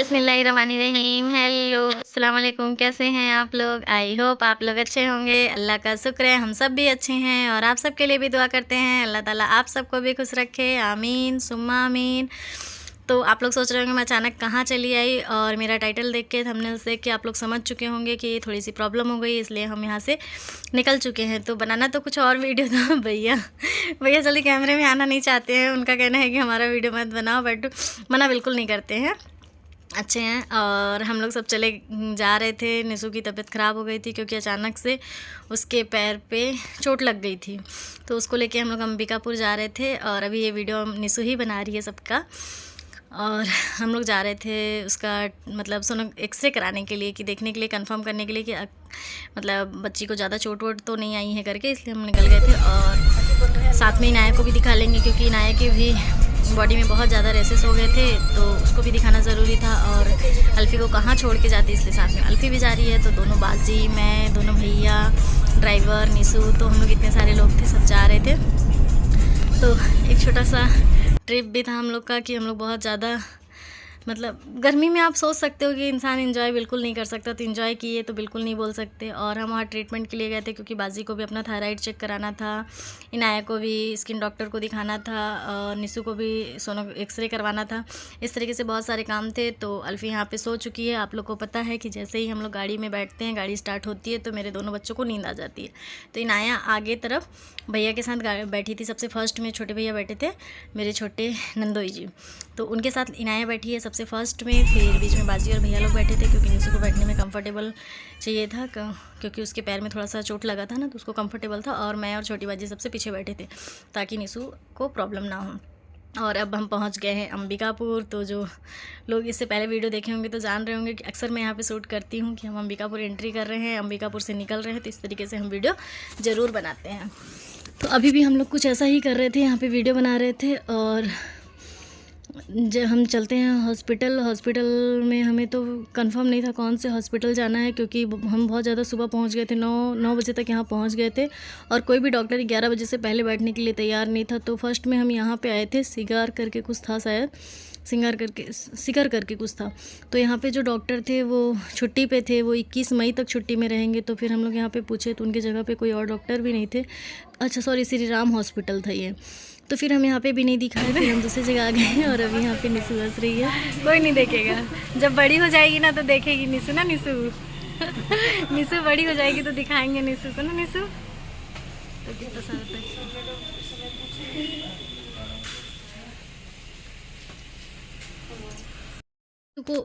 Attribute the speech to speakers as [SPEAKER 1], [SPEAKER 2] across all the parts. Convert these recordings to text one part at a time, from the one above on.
[SPEAKER 1] बिस्मिल्लाहिर्रहमानिर्रहीम। हेलो, अस्सलाम वालेकुम। कैसे हैं आप लोग? आई होप आप लोग अच्छे होंगे। अल्लाह का शुक्र है हम सब भी अच्छे हैं और आप सब के लिए भी दुआ करते हैं अल्लाह ताला आप सबको भी खुश रखे, आमीन सुम्मा आमीन। तो आप लोग सोच रहे होंगे मैं अचानक कहाँ चली आई, और मेरा टाइटल देख के, थंबनेल्स देख के आप लोग समझ चुके होंगे कि थोड़ी सी प्रॉब्लम हो गई, इसलिए हम यहाँ से निकल चुके हैं। तो बनाना तो कुछ और वीडियो था। भैया जल्दी कैमरे में आना नहीं चाहते हैं। उनका कहना है कि हमारा वीडियो मत बनाओ, बट मना बिल्कुल नहीं करते हैं, अच्छे हैं। और हम लोग सब चले जा रहे थे। निशु की तबीयत ख़राब हो गई थी क्योंकि अचानक से उसके पैर पे चोट लग गई थी, तो उसको लेके हम लोग अंबिकापुर जा रहे थे। और अभी ये वीडियो निशु ही बना रही है सबका। और हम लोग जा रहे थे उसका मतलब सोनो एक्सरे कराने के लिए, कि देखने के लिए, कंफर्म करने के लिए कि मतलब बच्ची को ज़्यादा चोट वोट तो नहीं आई है करके, इसलिए हम निकल गए थे। और साथ में इनाया को भी दिखा लेंगे क्योंकि इनाया की भी बॉडी में बहुत ज़्यादा रेसेस हो गए थे, तो उसको भी दिखाना ज़रूरी था। और अल्फ़ी को कहाँ छोड़ के जाती, इसलिए साथ में अल्फ़ी भी जा रही है। तो दोनों बाजी, मैं, दोनों भैया, ड्राइवर, निशु, तो हम लोग इतने सारे लोग थे, सब जा रहे थे। तो एक छोटा सा ट्रिप भी था हम लोग का, कि हम लोग बहुत ज़्यादा मतलब गर्मी में आप सोच सकते हो कि इंसान एंजॉय बिल्कुल नहीं कर सकता, तो एंजॉय किए तो बिल्कुल नहीं बोल सकते। और हम वहाँ ट्रीटमेंट के लिए गए थे क्योंकि बाजी को भी अपना थायराइड चेक कराना था, इनाया को भी स्किन डॉक्टर को दिखाना था, और निशु को भी सोनो एक्सरे करवाना था। इस तरीके से बहुत सारे काम थे। तो अल्फ़ी यहाँ पे सो चुकी है। आप लोग को पता है कि जैसे ही हम लोग गाड़ी में बैठते हैं, गाड़ी स्टार्ट होती है, तो मेरे दोनों बच्चों को नींद आ जाती है। तो इनाया आगे तरफ भैया के साथ बैठी थी, सबसे फर्स्ट में छोटे भैया बैठे थे, मेरे छोटे नंदोई जी, तो उनके साथ इनाया बैठी है सबसे फर्स्ट में। फिर बीच में बाजी और भैया लोग बैठे थे क्योंकि निशु को बैठने में कंफर्टेबल चाहिए था, क्योंकि उसके पैर में थोड़ा सा चोट लगा था ना, तो उसको कंफर्टेबल था। और मैं और छोटी बाजी सबसे पीछे बैठे थे ताकि निशु को प्रॉब्लम ना हो। और अब हम पहुंच गए हैं अंबिकापुर। तो जो लोग इससे पहले वीडियो देखे होंगे तो जान रहे होंगे कि अक्सर मैं यहाँ पे शूट करती हूँ कि हम अंबिकापुर एंट्री कर रहे हैं, अंबिकापुर से निकल रहे हैं। तो इस तरीके से हम वीडियो ज़रूर बनाते हैं। तो अभी भी हम लोग कुछ ऐसा ही कर रहे थे, यहाँ पे वीडियो बना रहे थे। और जब हम चलते हैं हॉस्पिटल में हमें तो कंफर्म नहीं था कौन से हॉस्पिटल जाना है, क्योंकि हम बहुत ज़्यादा सुबह पहुंच गए थे, 9 बजे तक यहाँ पहुंच गए थे। और कोई भी डॉक्टर 11 बजे से पहले बैठने के लिए तैयार नहीं था। तो फर्स्ट में हम यहाँ पे आए थे, सिगार करके कुछ था, शायद सिकर करके कुछ था। तो यहाँ पे जो डॉक्टर थे वो छुट्टी पे थे, वो 21 मई तक छुट्टी में रहेंगे। तो फिर हम लोग यहाँ पे पूछे तो उनकी जगह पे कोई और डॉक्टर भी नहीं थे। अच्छा सॉरी, श्री राम हॉस्पिटल था ये। तो फिर हम यहाँ पे भी नहीं दिखाए, फिर हम दूसरी जगह आ गए। और अभी यहाँ पे निशु हंस रही है। कोई नहीं देखेगा, जब बड़ी हो जाएगी ना तो देखेगी निशु ना। निशु बड़ी हो जाएगी तो दिखाएंगे निशु को ना। निशु तो कितना सारा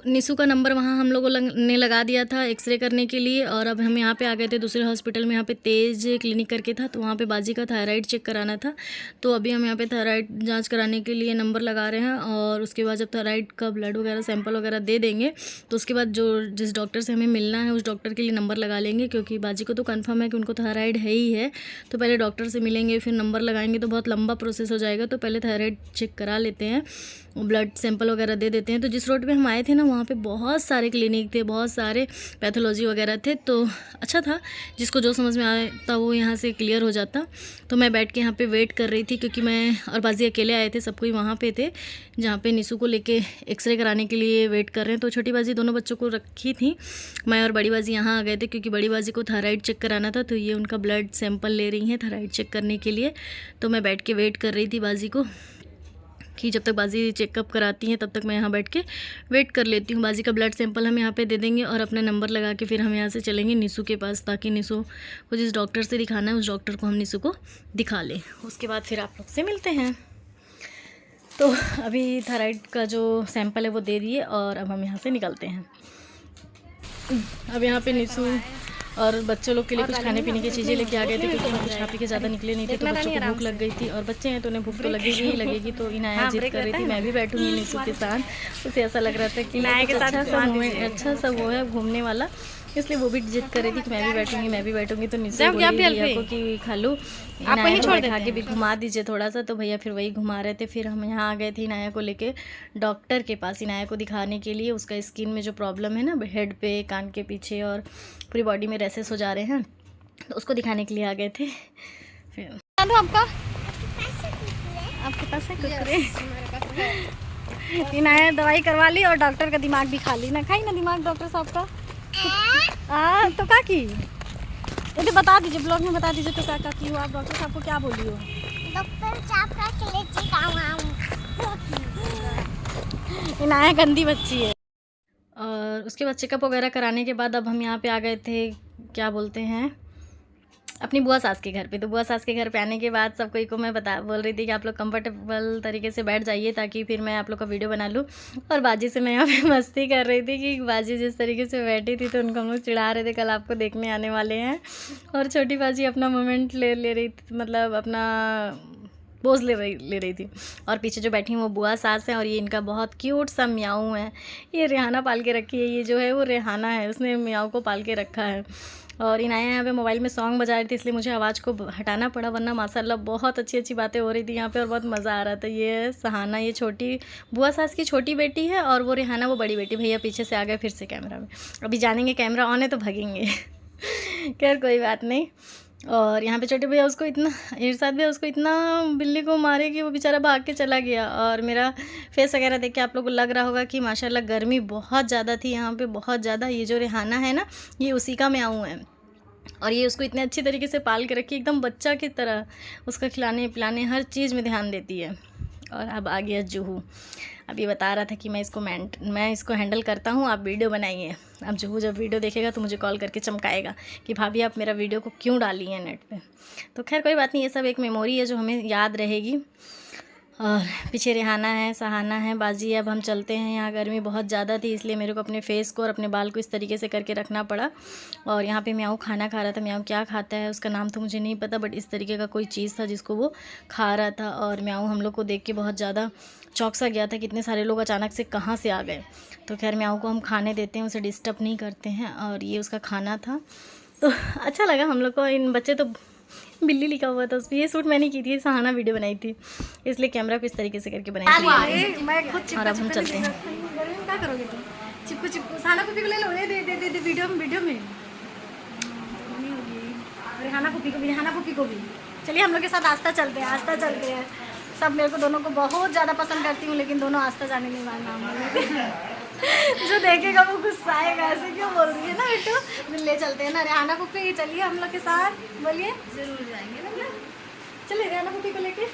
[SPEAKER 1] निशु का नंबर वहाँ हम लोगों ने लगा दिया था एक्सरे करने के लिए। और अब हम यहाँ पे आ गए थे दूसरे हॉस्पिटल में, यहाँ पे तेज क्लिनिक करके था, तो वहाँ पे बाजी का थायराइड चेक कराना था। तो अभी हम यहाँ पे थायराइड जांच कराने के लिए नंबर लगा रहे हैं। और उसके बाद जब थायराइड का ब्लड वगैरह सैंपल वगैरह दे देंगे, तो उसके बाद जिस डॉक्टर से हमें मिलना है उस डॉक्टर के लिए नंबर लगा लेंगे, क्योंकि बाजी को तो कन्फर्म है कि उनको थायराइड है ही है। तो पहले डॉक्टर से मिलेंगे, फिर नंबर लगाएंगे, तो बहुत लंबा प्रोसेस हो जाएगा। तो पहले थायराइड चेक करा लेते हैं, ब्लड सैंपल वगैरह दे देते हैं। तो जिस रोड पे हम आए थे ना, वहाँ पे बहुत सारे क्लिनिक थे, बहुत सारे पैथोलॉजी वगैरह थे। तो अच्छा था, जिसको जो समझ में आता वो यहाँ से क्लियर हो जाता। तो मैं बैठ के यहाँ पे वेट कर रही थी, क्योंकि मैं और बाजी अकेले आए थे, सब कोई वहाँ पे थे जहाँ पे निशु को लेके एक्सरे कराने के लिए वेट कर रहे हैं। तो छोटी बाजी दोनों बच्चों को रखी थी, मैं और बड़ी बाजी यहाँ आ गए थे क्योंकि बड़ी बाजी को थायराइड चेक कराना था। तो ये उनका ब्लड सैंपल ले रही हैं थायराइड चेक करने के लिए। तो मैं बैठ के वेट कर रही थी बाजी को, कि जब तक बाजी चेकअप कराती हैं तब तक मैं यहाँ बैठ के वेट कर लेती हूँ। बाजी का ब्लड सैंपल हम यहाँ पे दे देंगे और अपना नंबर लगा के फिर हम यहाँ से चलेंगे निशु के पास, ताकि निशु को जिस डॉक्टर से दिखाना है उस डॉक्टर को हम निशु को दिखा लें। उसके बाद फिर आप लोग से मिलते हैं। तो अभी थायराइड का जो सैंपल है वो दे दिए और अब हम यहाँ से निकलते हैं। अब यहाँ पे निशु और बच्चों लोग के लिए कुछ खाने पीने की चीज़ें लेके आ गए थे, क्योंकि हम कुछ खा पी के ज़्यादा निकले नहीं थे। तो बच्चों को भूख लग गई थी, और बच्चे हैं तो उन्हें भूख तो लगेगी ही लगेगी। तो इनाया जिद कर रही थी मैं भी बैठूंगी निशु के साथ। उसे ऐसा लग रहा था कि अच्छा सा वो है घूमने वाला, इसलिए वो भी जिद कर रही थी कि मैं भी बैठूंगी। तो निशु भैया को कि खालू इनाया के भी घुमा दीजिए थोड़ा सा। तो भैया फिर वही घुमा रहे थे। फिर हम यहाँ आ गए थे इनाया को लेके डॉक्टर के पास, इनाया को दिखाने के लिए। उसका स्किन में जो प्रॉब्लम है ना, हेड पे, कान के पीछे और पूरी बॉडी में रेसेस हो जा रहे हैं, तो उसको दिखाने के लिए आ गए थे। फिर आपके पास है कुरकुरे? इनाया दवाई करवा ली और डॉक्टर का दिमाग भी खा ली ना, खाई ना दिमाग डॉक्टर साहब का। तो क्या की यदि बता दीजिए, ब्लॉग में बता दीजिए तो क्या की हुआ, आप डॉक्टर साहब को क्या बोली हो? डॉक्टर साहब का इनाया गंदी बच्ची है। और उसके बाद चेकअप वगैरह कराने के बाद अब हम यहाँ पे आ गए थे, क्या बोलते हैं, अपनी बुआ सास के घर पे। तो बुआ सास के घर पे आने के बाद सब कोई को मैं बोल रही थी कि आप लोग कंफर्टेबल तरीके से बैठ जाइए ताकि फिर मैं आप लोग का वीडियो बना लूँ। और बाजी से मैं यहाँ पे मस्ती कर रही थी कि बाजी जिस तरीके से बैठी थी तो उनको हम लोग चिढ़ा रहे थे, कल आपको देखने आने वाले हैं। और छोटी बाजी अपना मोमेंट ले रही थी, मतलब अपना पोज ले रही थी। और पीछे जो बैठी हैं वो बुआ सास हैं और ये इनका बहुत क्यूट सा म्याऊ है। ये रेहाना पाल के रखी है, ये जो है वो रेहाना है, उसने म्याऊ को पाल के रखा है। और इनाया यहाँ पे मोबाइल में सॉन्ग बजा रही थी, इसलिए मुझे आवाज़ को हटाना पड़ा, वरना माशाल्लाह बहुत अच्छी अच्छी बातें हो रही थी यहाँ पे और बहुत मज़ा आ रहा था। ये सहाना, ये छोटी बुआ सास की छोटी बेटी है और वो रेहाना वो बड़ी बेटी। भैया पीछे से आ गए फिर से कैमरा में, अभी जानेंगे कैमरा ऑन है तो भगेंगे। खैर कोई बात नहीं। और यहाँ पे छोटे भैया उसको इतना, इरशाद भैया उसको इतना बिल्ली को मारे कि वो बेचारा भाग के चला गया। और मेरा फेस वगैरह देख के आप लोगों को लग रहा होगा कि माशाल्लाह गर्मी बहुत ज़्यादा थी यहाँ पे, बहुत ज़्यादा। ये जो रेहाना है ना, ये उसी का म्याऊ है और ये उसको इतने अच्छी तरीके से पाल के रखी, एकदम बच्चा की तरह उसका खिलाने पिलाने हर चीज़ में ध्यान देती है। और अब आ गया जूहू। अब ये बता रहा था कि मैं इसको हैंडल करता हूँ, आप वीडियो बनाइए। अब जूहू जब वीडियो देखेगा तो मुझे कॉल करके चमकाएगा कि भाभी आप मेरा वीडियो को क्यों डाली हैं नेट पे। तो खैर कोई बात नहीं, ये सब एक मेमोरी है जो हमें याद रहेगी। और पीछे रेहाना है, सहाना है, बाजी। अब हम चलते हैं, यहाँ गर्मी बहुत ज़्यादा थी इसलिए मेरे को अपने फेस को और अपने बाल को इस तरीके से करके रखना पड़ा। और यहाँ पे म्याऊ खाना खा रहा था। म्याऊ क्या खाता है उसका नाम तो मुझे नहीं पता, बट इस तरीके का कोई चीज़ था जिसको वो खा रहा था। और म्याऊ हम लोग को देख के बहुत ज़्यादा चौंक सा गया था, कितने सारे लोग अचानक से कहाँ से आ गए। तो खैर म्याऊ को हम खाने देते हैं, उसे डिस्टर्ब नहीं करते हैं। और ये उसका खाना था तो अच्छा लगा हम लोग को। इन बच्चे तो बिल्ली लिखा हुआ था उस पर। ये सूट मैंने की थी, सहाना वीडियो बनाई थी इसलिए कैमरा को इस तरीके से करके बनाई थी। मैं खुद और अब हम चलते हैं। क्या करोगे तुम? चिपको चिपको सहाना पुप्पी को ले लो, दे वीडियो में रेहाना पुप्पी को भी, रेहाना पुप्पी को भी। चलिए हम लोग के साथ आस्था चलते हैं। सब मेरे को दोनों को बहुत ज़्यादा पसंद करती हूँ, लेकिन दोनों आस्था जाने नहीं वाला। जो देखेगा वो गुस्सा आएगा, ऐसे क्यों बोल रही है ना बेटू। ले चलते हैं ना रेहाना पुप्पी, चलिए हम लोग के साथ, बोलिए। जरूर जाएंगे ना, चलिए रेहाना पुप्पी को लेके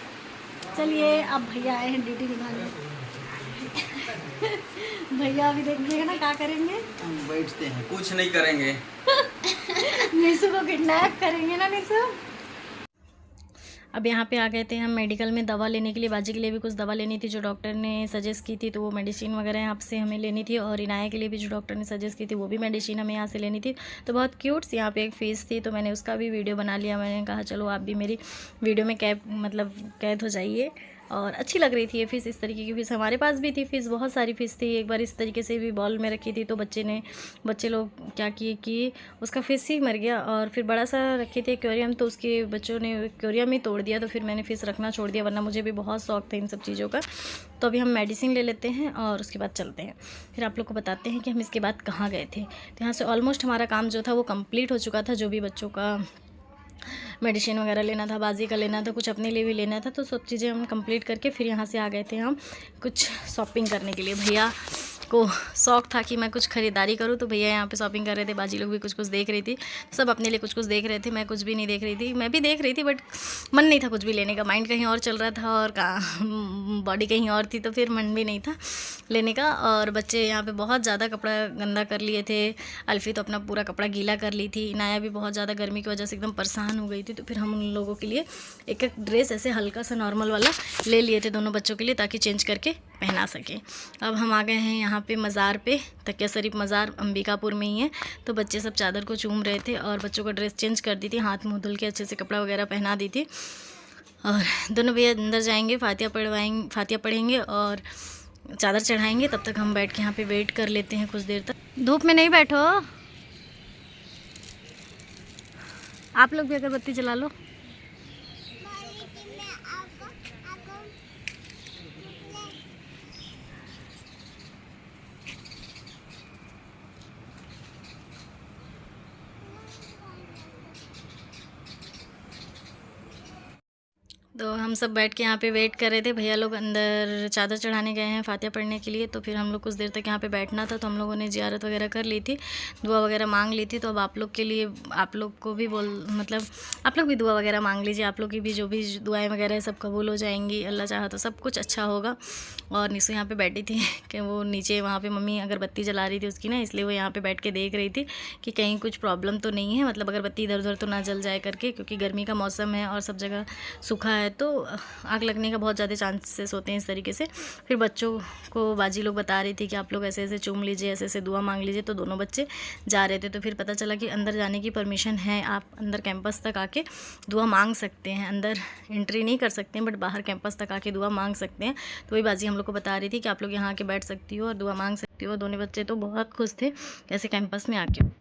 [SPEAKER 1] चलिए। अब भैया आए हैं ड्यूटी निभाने। भैया अभी देखिएगा ना क्या करेंगे। हम बैठते हैं, कुछ नहीं करेंगे। निशु को किडनैप करेंगे ना निशु। अब यहाँ पे आ गए थे हम मेडिकल में दवा लेने के लिए। बाजी के लिए भी कुछ दवा लेनी थी जो डॉक्टर ने सजेस्ट की थी, तो वो मेडिसिन वगैरह यहाँ से हमें लेनी थी। और इनाया के लिए भी जो डॉक्टर ने सजेस्ट की थी वो भी मेडिसिन हमें यहाँ से लेनी थी। तो बहुत क्यूट सी यहाँ पे एक फ़ीस थी, तो मैंने उसका भी वीडियो बना लिया। मैंने कहा चलो आप भी मेरी वीडियो में कैद हो जाइए। और अच्छी लग रही थी ये फ़ीस, इस तरीके की फ़ीस हमारे पास भी थी। फ़ीस बहुत सारी फ़ीस थी। एक बार इस तरीके से भी बॉल में रखी थी तो बच्चे लोग क्या किए कि उसका फ़ीस ही मर गया। और फिर बड़ा सा रखे थे एक्वेरियम, तो उसके बच्चों ने एक्वेरियम ही तोड़ दिया। तो फिर मैंने फ़ीस रखना छोड़ दिया, वरना मुझे भी बहुत शौक था इन सब चीज़ों का। तो अभी हम मेडिसिन ले लेते हैं और उसके बाद चलते हैं। फिर आप लोग को बताते हैं कि हम इसके बाद कहाँ गए थे। तो यहाँ से ऑलमोस्ट हमारा काम जो था वो कंप्लीट हो चुका था। जो भी बच्चों का मेडिसिन वगैरह लेना था, बाजी का लेना था, कुछ अपने लिए भी लेना था, तो सब चीज़ें हम कंप्लीट करके फिर यहाँ से आ गए थे हम कुछ शॉपिंग करने के लिए। भैया को शौक़ था कि मैं कुछ ख़रीदारी करूँ, तो भैया यहाँ पे शॉपिंग कर रहे थे। बाजी लोग भी कुछ कुछ देख रही थी, सब अपने लिए कुछ कुछ देख रहे थे। मैं कुछ भी नहीं देख रही थी, मैं भी देख रही थी बट मन नहीं था कुछ भी लेने का, माइंड कहीं और चल रहा था और बॉडी कहीं और थी, तो फिर मन भी नहीं था लेने का। और बच्चे यहाँ पे बहुत ज़्यादा कपड़ा गंदा कर लिए थे। अल्फ़ी तो अपना पूरा कपड़ा गीला कर ली थी। इनाया भी बहुत ज़्यादा गर्मी की वजह से एकदम परेशान हो गई थी। तो फिर हम उन लोगों के लिए एक एक ड्रेस ऐसे हल्का सा नॉर्मल वाला ले लिए थे दोनों बच्चों के लिए, ताकि चेंज करके पहना सके। अब हम आ गए हैं यहाँ पे मज़ार पे, तकिया शरीफ मज़ार अंबिकापुर में ही है। तो बच्चे सब चादर को चूम रहे थे और बच्चों को ड्रेस चेंज कर दी थी, हाथ मुँह धुल के अच्छे से कपड़ा वगैरह पहना दी थी। और दोनों भैया अंदर जाएंगे, फातिया पढ़ेंगे और चादर चढ़ाएंगे। तब तक हम बैठ के यहाँ पे वेट कर लेते हैं कुछ देर तक। धूप में नहीं बैठो, आप लोग भी अगरबत्ती जला लो। तो हम सब बैठ के यहाँ पे वेट कर रहे थे। भैया लोग अंदर चादर चढ़ाने गए हैं फातिहा पढ़ने के लिए, तो फिर हम लोग कुछ देर तक यहाँ पे बैठना था। तो हम लोगों ने ज़ियारत वगैरह कर ली थी, दुआ वगैरह मांग ली थी। तो अब आप लोग के लिए, आप लोग को भी मतलब आप लोग भी दुआ वगैरह मांग लीजिए। आप लोग की भी जो भी दुआएँ वगैरह है सब कबूल हो जाएंगी, अल्लाह चाहा तो सब कुछ अच्छा होगा। और निशु यहाँ पे बैठी थी कि वो नीचे वहाँ पे मम्मी अगरबत्ती जला रही थी उसकी ना, इसलिए वो यहाँ पे बैठ के देख रही थी कि कहीं कुछ प्रॉब्लम तो नहीं है, मतलब अगरबत्ती इधर उधर तो ना जल जाए करके, क्योंकि गर्मी का मौसम है और सब जगह सूखा है तो आग लगने का बहुत ज़्यादा चांसेस होते हैं इस तरीके से। फिर बच्चों को बाजी लोग बता रही थी कि आप लोग ऐसे ऐसे चूम लीजिए, ऐसे ऐसे दुआ मांग लीजिए। तो दोनों बच्चे जा रहे थे, तो फिर पता चला कि अंदर जाने की परमिशन है, आप अंदर कैंपस तक आके दुआ मांग सकते हैं। अंदर एंट्री नहीं कर सकते हैं, बट बाहर कैंपस तक आके दुआ मांग सकते हैं। तो वही बाजी हम लोग को बता रही थी कि आप लोग यहाँ आके बैठ सकती हो और दुआ मांग सकती हो। दोनों बच्चे तो बहुत खुश थे ऐसे कैंपस में आके।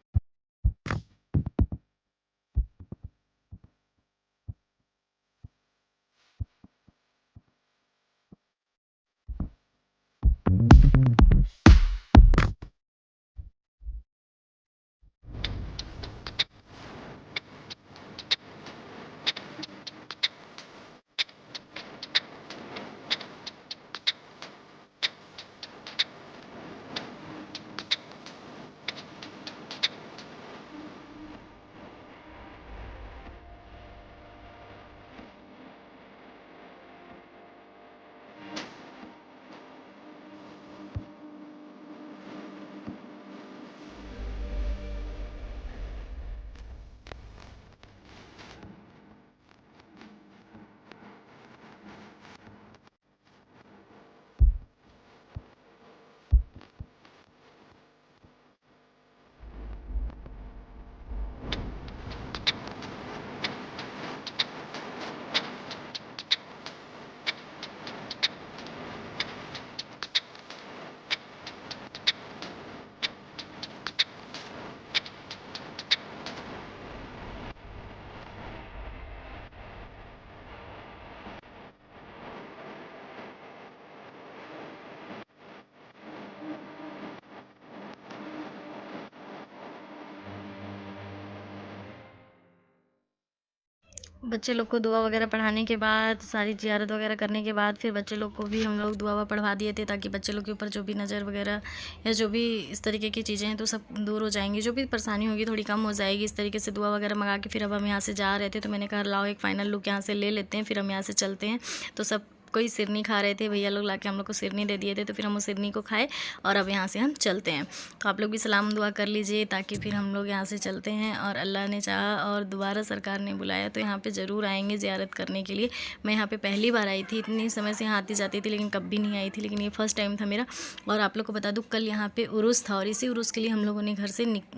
[SPEAKER 1] बच्चे लोग को दुआ वगैरह पढ़ाने के बाद, सारी ज़ियारत वगैरह करने के बाद, फिर बच्चे लोग को भी हम लोग दुआ पढ़वा दिए थे, ताकि बच्चे लोग के ऊपर जो भी नज़र वगैरह या जो भी इस तरीके की चीज़ें हैं तो सब दूर हो जाएंगी, जो भी परेशानी होगी थोड़ी कम हो जाएगी। इस तरीके से दुआ वगैरह मंगा के फिर अब हम यहाँ से जा रहे थे। तो मैंने कहा लाओ एक फ़ाइनल लुक यहाँ से ले लेते हैं, फिर हम यहाँ से चलते हैं। तो सब कोई सिरनी खा रहे थे, भैया लोग लाके हम लोग को सिरनी दे दिए थे। तो फिर हम वो सिरनी को खाए और अब यहाँ से हम चलते हैं। तो आप लोग भी सलाम दुआ कर लीजिए, ताकि फिर हम लोग यहाँ से चलते हैं। और अल्लाह ने चाहा और दोबारा सरकार ने बुलाया तो यहाँ पे ज़रूर आएंगे ज़ियारत करने के लिए। मैं यहाँ पे पहली बार आई थी, इतनी समय से यहाँ आती जाती थी लेकिन कभी नहीं आई थी, लेकिन ये फर्स्ट टाइम था मेरा। और आप लोग को बता दूँ, कल यहाँ पे उर्स था और इसी उर्स के लिए हम लोगों ने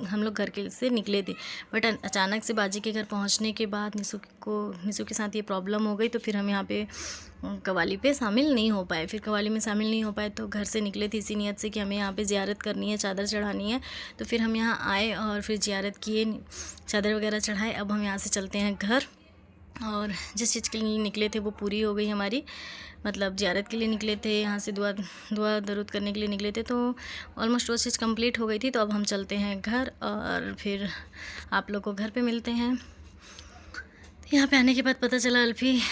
[SPEAKER 1] हम लोग घर के से निकले थे। बट अचानक से बाजी के घर पहुँचने के बाद निशु के साथ ये प्रॉब्लम हो गई। तो फिर हम यहाँ पे कवाली पे शामिल नहीं हो पाए। फिर कवाली में शामिल नहीं हो पाए तो घर से निकले थे इसी नियत से कि हमें यहाँ पे ज़ियारत करनी है, चादर चढ़ानी है। तो फिर हम यहाँ आए और फिर ज़ियारत किए, चादर वगैरह चढ़ाए। अब हम यहाँ से चलते हैं घर। और जिस चीज़ के लिए निकले थे वो पूरी हो गई हमारी, मतलब ज़ियारत के लिए निकले थे, यहाँ से दुआ दरूद करने के लिए निकले थे। तो ऑलमोस्ट वो चीज़ कंप्लीट हो गई थी। तो अब हम चलते हैं घर और फिर आप लोग को घर पे मिलते हैं। यहाँ पे आने के बाद पता चला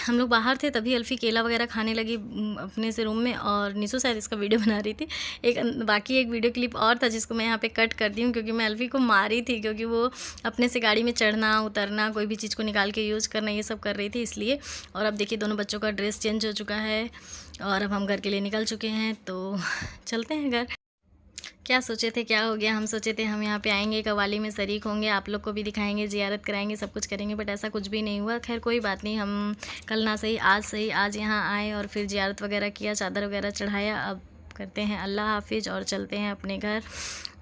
[SPEAKER 1] हम लोग बाहर थे तभी अल्फ़ी केला वगैरह खाने लगी अपने से रूम में, और निशु शायद इसका वीडियो बना रही थी। बाकी एक वीडियो क्लिप और था जिसको मैं यहाँ पे कट कर दी हूँ, क्योंकि मैं अल्फ़ी को मारी थी, क्योंकि वो अपने से गाड़ी में चढ़ना उतरना, कोई भी चीज़ को निकाल के यूज़ करना, ये सब कर रही थी इसलिए। और अब देखिए दोनों बच्चों का ड्रेस चेंज हो चुका है और अब हम घर के लिए निकल चुके हैं। तो चलते हैं घर। क्या सोचे थे, क्या हो गया, हम सोचे थे हम यहाँ पे आएंगे, कवाली में शरीक होंगे, आप लोग को भी दिखाएंगे, ज़ियारत कराएंगे, सब कुछ करेंगे, बट ऐसा कुछ भी नहीं हुआ। खैर कोई बात नहीं, हम कल ना सही आज यहाँ आए और फिर ज़ियारत वगैरह किया, चादर वगैरह चढ़ाया। अब करते हैं अल्लाह हाफिज़ और चलते हैं अपने घर।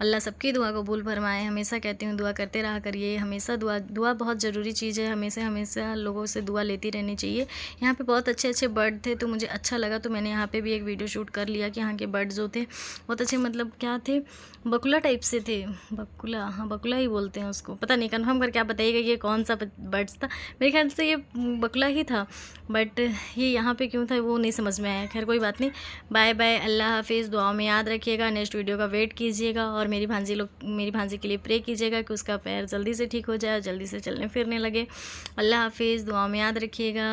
[SPEAKER 1] अल्लाह सबकी दुआ कबूल फरमाए। हमेशा कहती हूँ दुआ करते रहा करिए, हमेशा दुआ बहुत ज़रूरी चीज़ है। हमेशा लोगों से दुआ लेती रहनी चाहिए। यहाँ पे बहुत अच्छे अच्छे बर्ड थे तो मुझे अच्छा लगा, तो मैंने यहाँ पे भी एक वीडियो शूट कर लिया कि यहाँ के बर्ड जो थे बहुत अच्छे, मतलब क्या थे, बकुला टाइप से थे। बकुला, हाँ बकुला ही बोलते हैं उसको, पता नहीं, कन्फर्म करके आप बताइएगा ये कौन सा बर्ड्स था। मेरे ख्याल से ये बकुला ही था, बट ये यहाँ पे क्यों था वो नहीं समझ में आया। खैर कोई बात नहीं, बाय बाय, अल्लाह हाफिज़। दुआ में याद रखिएगा, नेक्स्ट वीडियो का वेट कीजिएगा और मेरी भांजी के लिए प्रे कीजिएगा कि उसका पैर जल्दी से ठीक हो जाए और जल्दी से चलने फिरने लगे। अल्लाह हाफिज़, दुआ में याद रखिएगा।